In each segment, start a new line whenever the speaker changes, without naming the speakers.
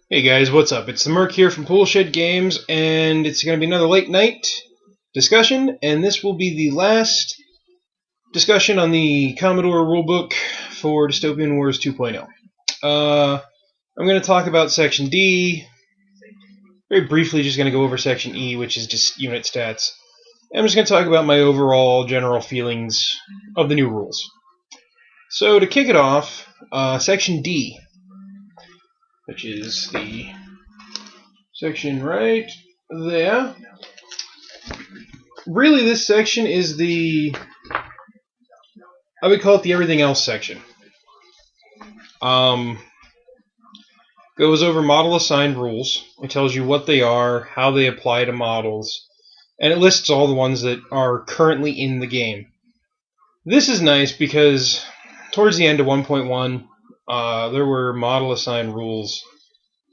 Hey guys, what's up? It's the Merc here from Poolshed Games, and it's going to be another late night discussion, and this will be the last discussion on the Commodore Rulebook for Dystopian Wars 2.0. I'm going to talk about Section D, very briefly just going to go over Section E, which is just unit stats. I'm just going to talk about my overall general feelings of the new rules. So to kick it off, Section D, which is the section right there. Really, this section is I would call it the everything else section. Goes over model assigned rules. It tells you what they are, how they apply to models, and it lists all the ones that are currently in the game. This is nice because towards the end of 1.1, there were model assigned rules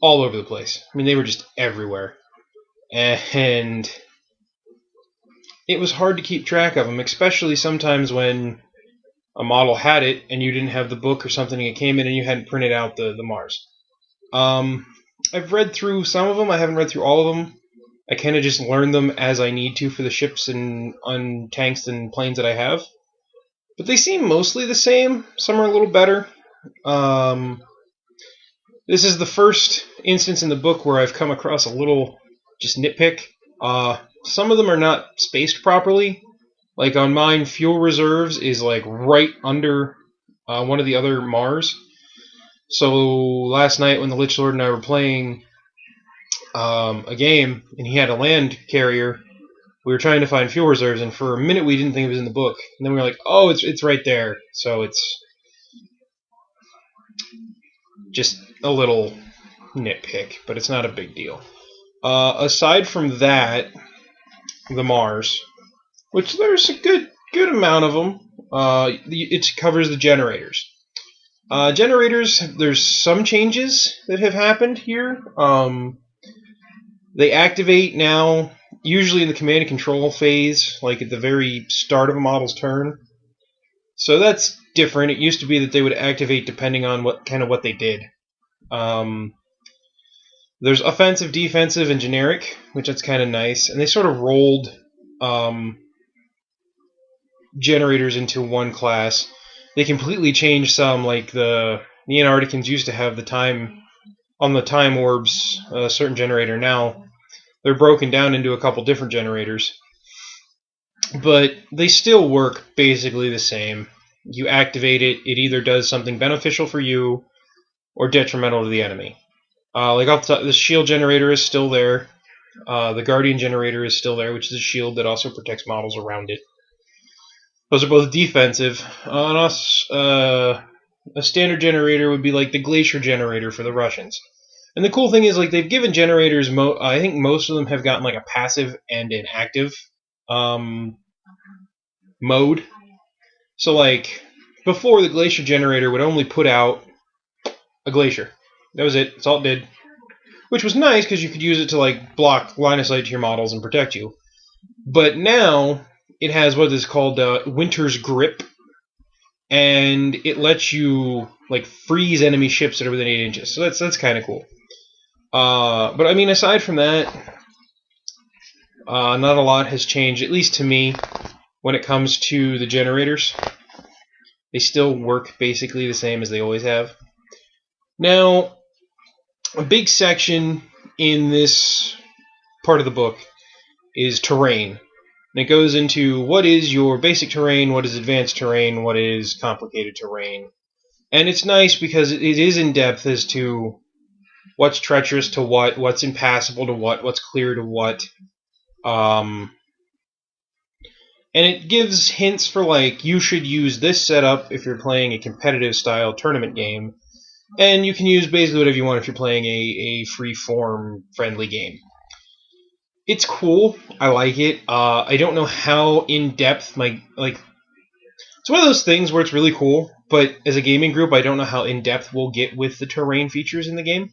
all over the place. I mean, they were just everywhere. And it was hard to keep track of them, especially sometimes when a model had it and you didn't have the book or something, and it came in and you hadn't printed out the Mars. I've read through some of them. I haven't read through all of them. I kind of just learn them as I need to for the ships and on tanks and planes that I have. But they seem mostly the same. Some are a little better. This is the first instance in the book where I've come across a little just nitpick. Some of them are not spaced properly. Like on mine, fuel reserves is like right under one of the other Mars. So last night when the Lich Lord and I were playing a game and he had a land carrier, we were trying to find fuel reserves, and for a minute we didn't think it was in the book. And then we were like, oh, it's right there. So it's just a little nitpick, but it's not a big deal. Aside from that, the Mars, which there's a good amount of them, it covers the generators. Generators, there's some changes that have happened here. They activate now, usually in the command and control phase, like at the very start of a model's turn. So that's different. It used to be that they would activate depending on what they did. There's offensive, defensive, and generic, which that's kind of nice. And they sort of rolled generators into one class. They completely changed some, like the Antarcticans used to have the time on the time orbs, a certain generator. Now they're broken down into a couple different generators, but they still work basically the same. You activate it, it either does something beneficial for you or detrimental to the enemy. Like off the top, the shield generator is still there. The guardian generator is still there, which is a shield that also protects models around it. Those are both defensive. A standard generator would be like the glacier generator for the Russians. And the cool thing is, like, they've given generators, I think most of them have gotten like a passive and an active mode. So like before, the glacier generator would only put out a glacier. That was it. That's all it did. Which was nice because you could use it to like block line of sight to your models and protect you. But now it has what is called Winter's Grip, and it lets you like freeze enemy ships that are within 8 inches. So that's kind of cool. But I mean, aside from that, not a lot has changed, at least to me, when it comes to the generators. They still work basically the same as they always have. Now, a big section in this part of the book is terrain. And it goes into what is your basic terrain, what is advanced terrain, what is complicated terrain. And it's nice because it is in depth as to what's treacherous to what's impassable to what's clear to what. And it gives hints for, like, you should use this setup if you're playing a competitive style tournament game. And you can use basically whatever you want if you're playing a free-form friendly game. It's cool. I like it. I don't know how in-depth it's one of those things where it's really cool, but as a gaming group, I don't know how in-depth we'll get with the terrain features in the game.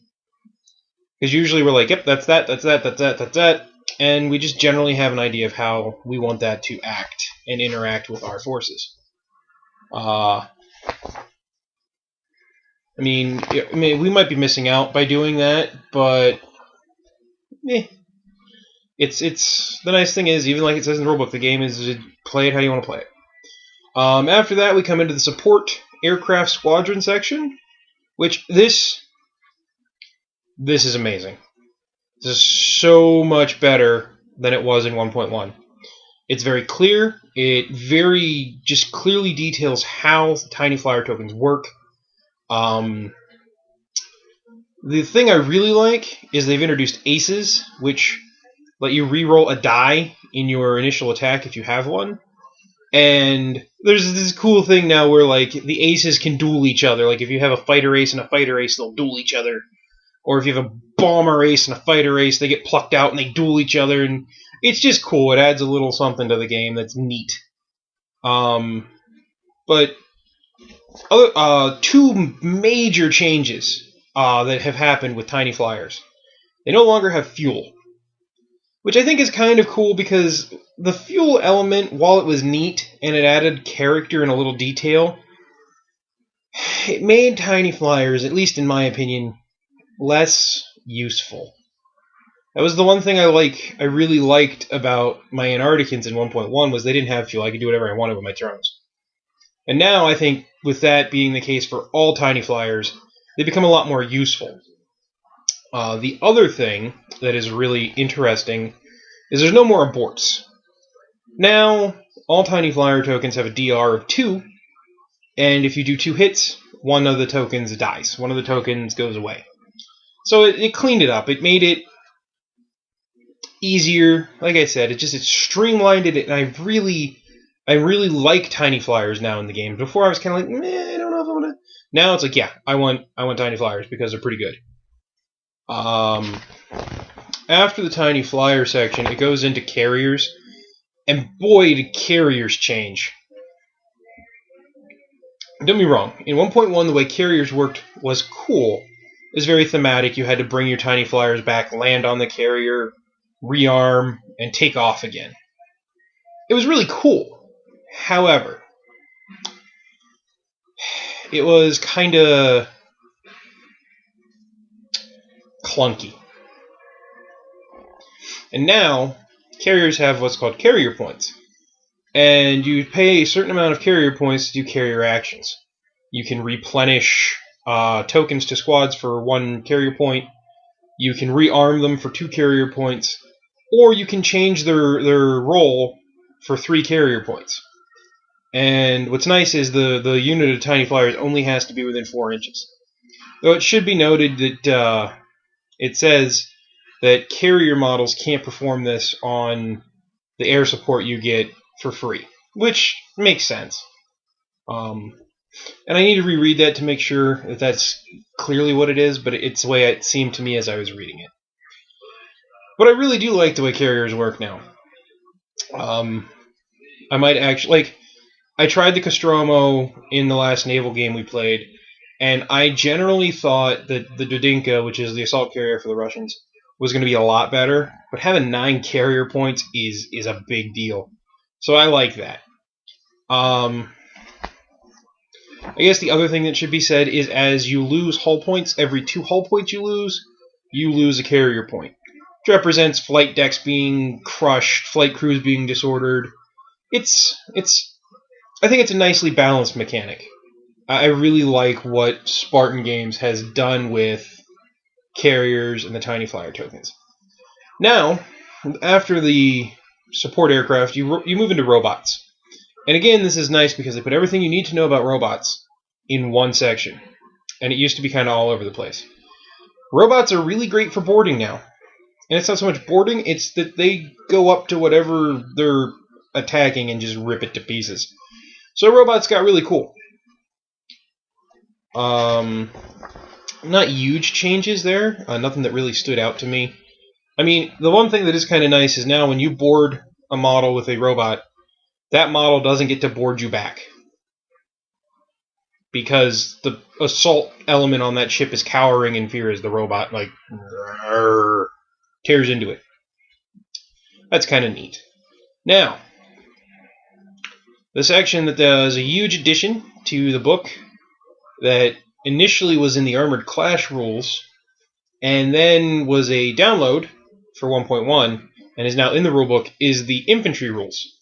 Because usually we're like, yep, that's that, and we just generally have an idea of how we want that to act and interact with our forces. I mean, we might be missing out by doing that, but it's the nice thing is, even like it says in the rulebook, the game is play it how you want to play it. After that, we come into the support aircraft squadron section, which this is amazing. This is so much better than it was in 1.1. It's very clear. It very just clearly details how tiny flyer tokens work. The thing I really like is they've introduced aces, which let you re-roll a die in your initial attack if you have one. And there's this cool thing now where like the aces can duel each other. Like if you have a fighter ace and a fighter ace, they'll duel each other. Or if you have a bomber ace and a fighter ace, they get plucked out and they duel each other. And it's just cool. It adds a little something to the game that's neat. But two major changes that have happened with tiny flyers. They no longer have fuel, which I think is kind of cool because the fuel element, while it was neat and it added character and a little detail, it made tiny flyers, at least in my opinion, less useful. That was the one thing I really liked about my Antarcticans in 1.1 was they didn't have fuel. I could do whatever I wanted with my turns. And now I think with that being the case for all tiny flyers, they become a lot more useful. The other thing that is really interesting is there's no more aborts. Now, all tiny flyer tokens have a DR of 2, and if you do 2 hits, one of the tokens dies. One of the tokens goes away. So it cleaned it up. It made it easier. Like I said, it streamlined it, and I really like tiny flyers now in the game. Before I was kind of like, I don't know if I want to. Now it's like, yeah, I want tiny flyers because they're pretty good. After the tiny flyer section, it goes into carriers, and boy, did carriers change. Don't get me wrong. In 1.1, the way carriers worked was cool. It was very thematic. You had to bring your tiny flyers back, land on the carrier, rearm, and take off again. It was really cool. However, it was kind of clunky. And now, carriers have what's called carrier points. And you pay a certain amount of carrier points to do carrier actions. You can replenish tokens to squads for 1 carrier point. You can rearm them for 2 carrier points. Or you can change their role for 3 carrier points. And what's nice is the unit of tiny flyers only has to be within 4 inches. Though it should be noted that it says that carrier models can't perform this on the air support you get for free, which makes sense. And I need to reread that to make sure that that's clearly what it is, but it's the way it seemed to me as I was reading it. But I really do like the way carriers work now. I might actually, I tried the Nostromo in the last naval game we played, and I generally thought that the Dudinka, which is the assault carrier for the Russians, was going to be a lot better, but having 9 carrier points is a big deal. So I like that. I guess the other thing that should be said is as you lose hull points, every 2 hull points you lose a carrier point. Which represents flight decks being crushed, flight crews being disordered. I think it's a nicely balanced mechanic. I really like what Spartan Games has done with carriers and the tiny flyer tokens. Now, after the support aircraft, you move into robots. And again, this is nice because they put everything you need to know about robots in one section. And it used to be kind of all over the place. Robots are really great for boarding now. And it's not so much boarding, it's that they go up to whatever they're attacking and just rip it to pieces. So robots got really cool. Not huge changes there. Nothing that really stood out to me. I mean, the one thing that is kind of nice is now when you board a model with a robot, that model doesn't get to board you back. Because the assault element on that ship is cowering in fear as the robot, like, tears into it. That's kind of neat. Now, the section that does a huge addition to the book that initially was in the Armored Clash rules, and then was a download for 1.1, and is now in the rulebook, is the infantry rules.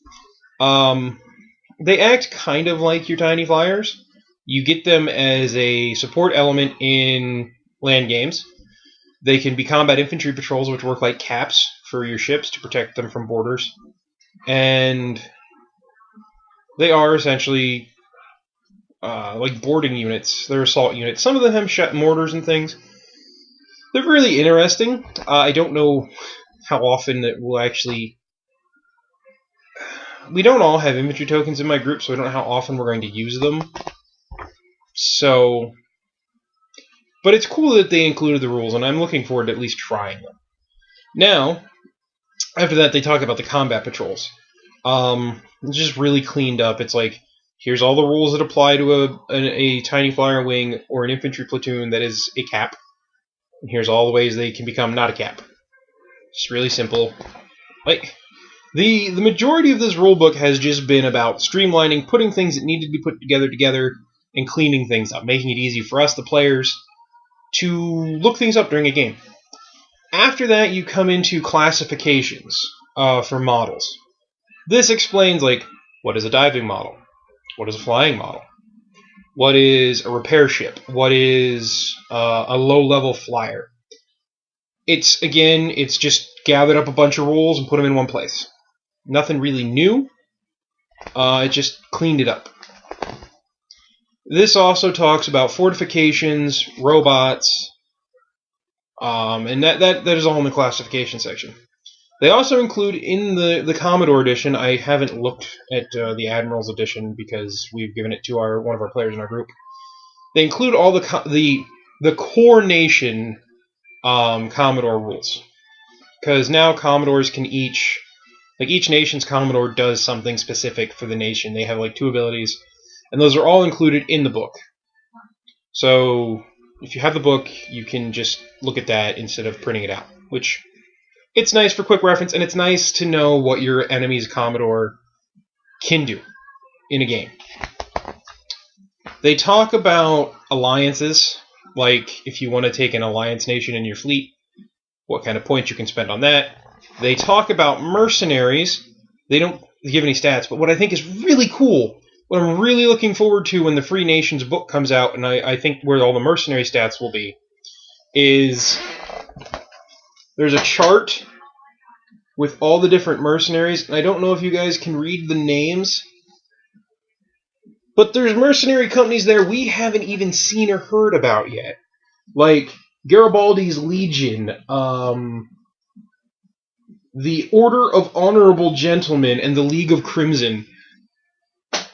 They act kind of like your tiny flyers. You get them as a support element in land games. They can be combat infantry patrols, which work like caps for your ships to protect them from borders. And they are essentially like boarding units. They're assault units. Some of them have mortars and things. They're really interesting. I don't know how often it will actually... We don't all have infantry tokens in my group, so I don't know how often we're going to use them. So... But it's cool that they included the rules, and I'm looking forward to at least trying them. Now, after that, they talk about the combat patrols. It's just really cleaned up. It's like, here's all the rules that apply to a tiny flyer wing or an infantry platoon that is a cap. And here's all the ways they can become not a cap. It's really simple. Like, the majority of this rulebook has just been about streamlining, putting things that need to be put together, and cleaning things up, making it easy for us, the players, to look things up during a game. After that, you come into classifications for models. This explains, like, what is a diving model? What is a flying model? What is a repair ship? What is a low-level flyer? It's just gathered up a bunch of rules and put them in one place. Nothing really new. It just cleaned it up. This also talks about fortifications, robots, and that is all in the classification section. They also include in the Commodore edition. I haven't looked at the Admiral's edition because we've given it to one of our players in our group. They include all the core nation Commodore rules, because now Commodores can each nation's Commodore does something specific for the nation. They have like 2 abilities, and those are all included in the book. So if you have the book, you can just look at that instead of printing it out, which it's nice for quick reference, and it's nice to know what your enemy's Commodore can do in a game. They talk about alliances, like if you want to take an alliance nation in your fleet, what kind of points you can spend on that. They talk about mercenaries. They don't give any stats, but what I think is really cool, what I'm really looking forward to when the Free Nations book comes out, and I think where all the mercenary stats will be, is there's a chart with all the different mercenaries, and I don't know if you guys can read the names, but there's mercenary companies there we haven't even seen or heard about yet. Like Garibaldi's Legion, the Order of Honorable Gentlemen, and the League of Crimson.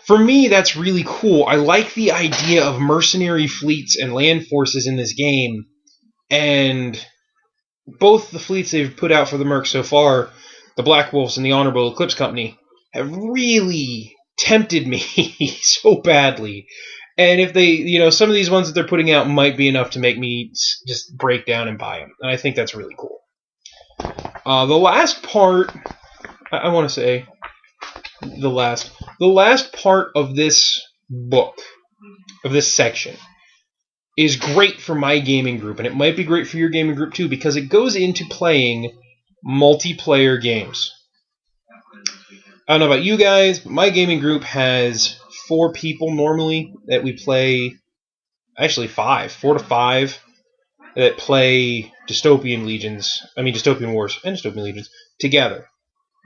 For me, that's really cool. I like the idea of mercenary fleets and land forces in this game, and both the fleets they've put out for the Merc so far, the Black Wolves and the Honorable Eclipse Company, have really tempted me so badly. And if they, some of these ones that they're putting out might be enough to make me just break down and buy them. And I think that's really cool. The last part, I want to say, the last part of this book, of this section, is great for my gaming group, and it might be great for your gaming group too, because it goes into playing multiplayer games. I don't know about you guys, but my gaming group has 4 people normally that we play, actually 5, 4 to 5, that play Dystopian Wars and Dystopian Legions together.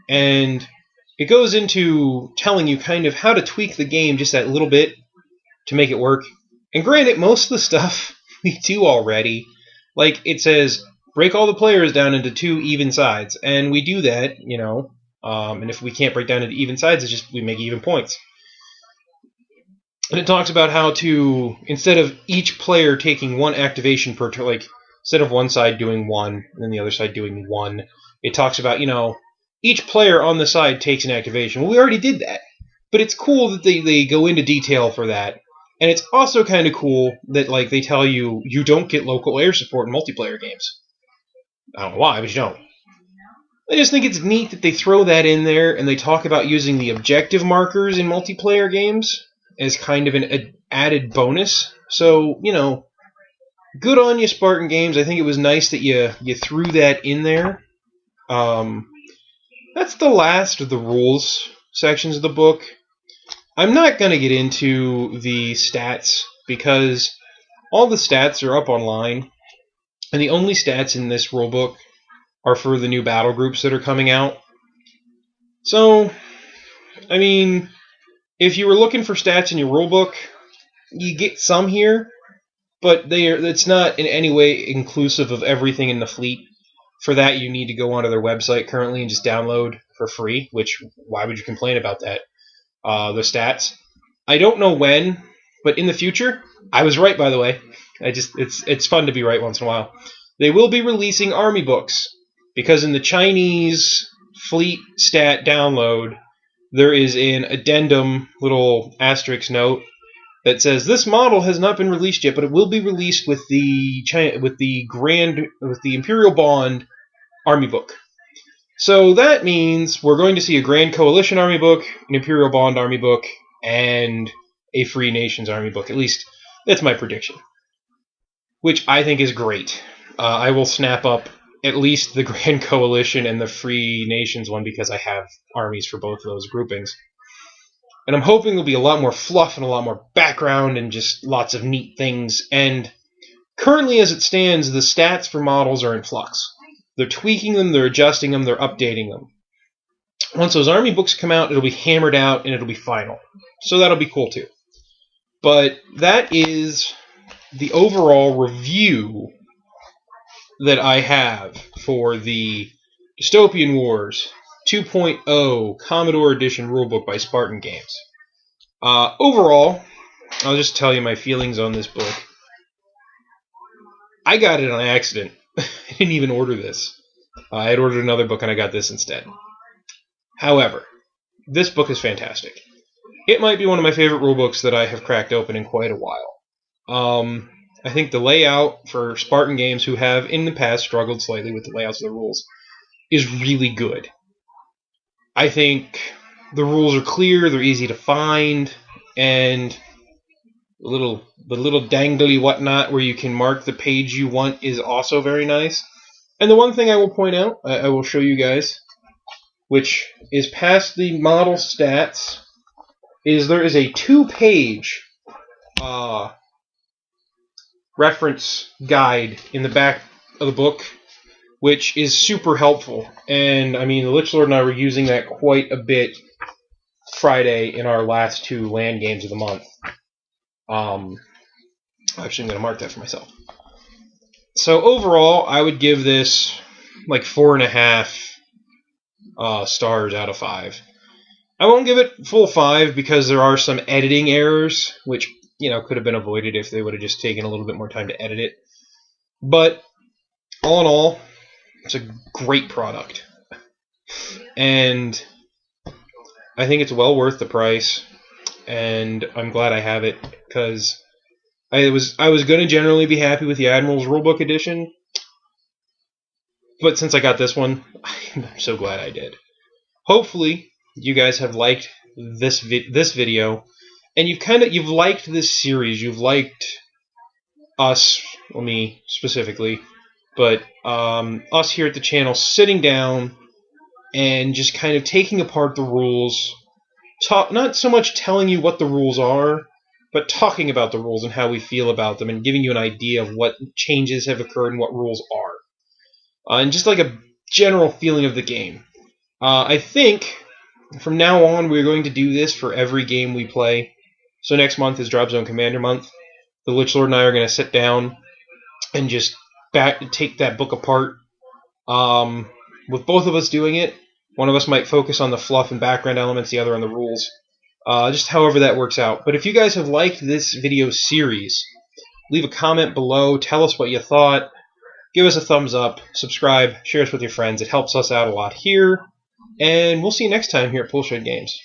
And it goes into telling you kind of how to tweak the game just that little bit to make it work. And granted, most of the stuff we do already. Like, it says, break all the players down into 2 even sides. And we do that, and if we can't break down into even sides, it's just we make even points. And it talks about how to, instead of each player taking 1 activation per turn, like, instead of one side doing 1, and then the other side doing 1, it talks about, each player on the side takes an activation. Well, we already did that. But it's cool that they go into detail for that. And it's also kind of cool that, like, they tell you you don't get local air support in multiplayer games. I don't know why, but you don't. I just think it's neat that they throw that in there, and they talk about using the objective markers in multiplayer games. as kind of an added bonus. So, you know, good on you, Spartan Games. I think it was nice that you threw that in there. That's the last of the rules sections of the book. I'm not going to get into the stats because all the stats are up online, and the only stats in this rulebook are for the new battle groups that are coming out. So, I mean, if you were looking for stats in your rulebook, you get some here, but it's not in any way inclusive of everything in the fleet. For that, you need to go onto their website currently and just download for free, which, why would you complain about that? The stats. I don't know when, but in the future, I was right, by the way. It's fun to be right once in a while. They will be releasing army books, because in the Chinese fleet stat download, there is an addendum, little asterisk note, that says this model has not been released yet, but it will be released with the Imperial Bond army book. So that means we're going to see a Grand Coalition army book, an Imperial Bond army book, and a Free Nations army book. At least that's my prediction, which I think is great. I will snap up at least the Grand Coalition and the Free Nations one because I have armies for both of those groupings. And I'm hoping there'll be a lot more fluff and a lot more background and just lots of neat things. And currently, as it stands, the stats for models are in flux. They're tweaking them, they're adjusting them, they're updating them. Once those army books come out, it'll be hammered out and it'll be final. So that'll be cool too. But that is the overall review that I have for the Dystopian Wars 2.0 Commodore Edition Rulebook by Spartan Games. Overall, I'll just tell you my feelings on this book. I got it on accident. I didn't even order this. I had ordered another book and I got this instead. However, this book is fantastic. It might be one of my favorite rulebooks that I have cracked open in quite a while. I think the layout for Spartan Games, who have in the past struggled slightly with the layouts of the rules, is really good. I think the rules are clear, they're easy to find, and the little dangly whatnot where you can mark the page you want is also very nice. And the one thing I will point out, I will show you guys, which is past the model stats, is there is a 2-page reference guide in the back of the book, which is super helpful. And I mean, the Lich Lord and I were using that quite a bit Friday in our last 2 land games of the month. Actually, I'm going to mark that for myself. So overall, I would give this like 4.5 stars out of 5. I won't give it full 5 because there are some editing errors, which, you know, could have been avoided if they would have just taken a little bit more time to edit it. But all in all, it's a great product. And I think it's well worth the price. And I'm glad I have it because I was going to generally be happy with the Admiral's Rulebook edition. But since I got this one, I'm so glad I did. Hopefully, you guys have liked this video, and you've liked this series. You've liked us, well, me specifically, but us here at the channel sitting down and just kind of taking apart the rules. Not so much telling you what the rules are, but talking about the rules and how we feel about them, and giving you an idea of what changes have occurred and what rules are. And just like a general feeling of the game. I think from now on we're going to do this for every game we play. So next month is Drop Zone Commander month. The Lich Lord and I are going to sit down and just take that book apart. With both of us doing it, one of us might focus on the fluff and background elements, the other on the rules. Just however that works out. But if you guys have liked this video series, leave a comment below, tell us what you thought. Give us a thumbs up, subscribe, share us with your friends. It helps us out a lot here. And we'll see you next time here at Poolshed Games.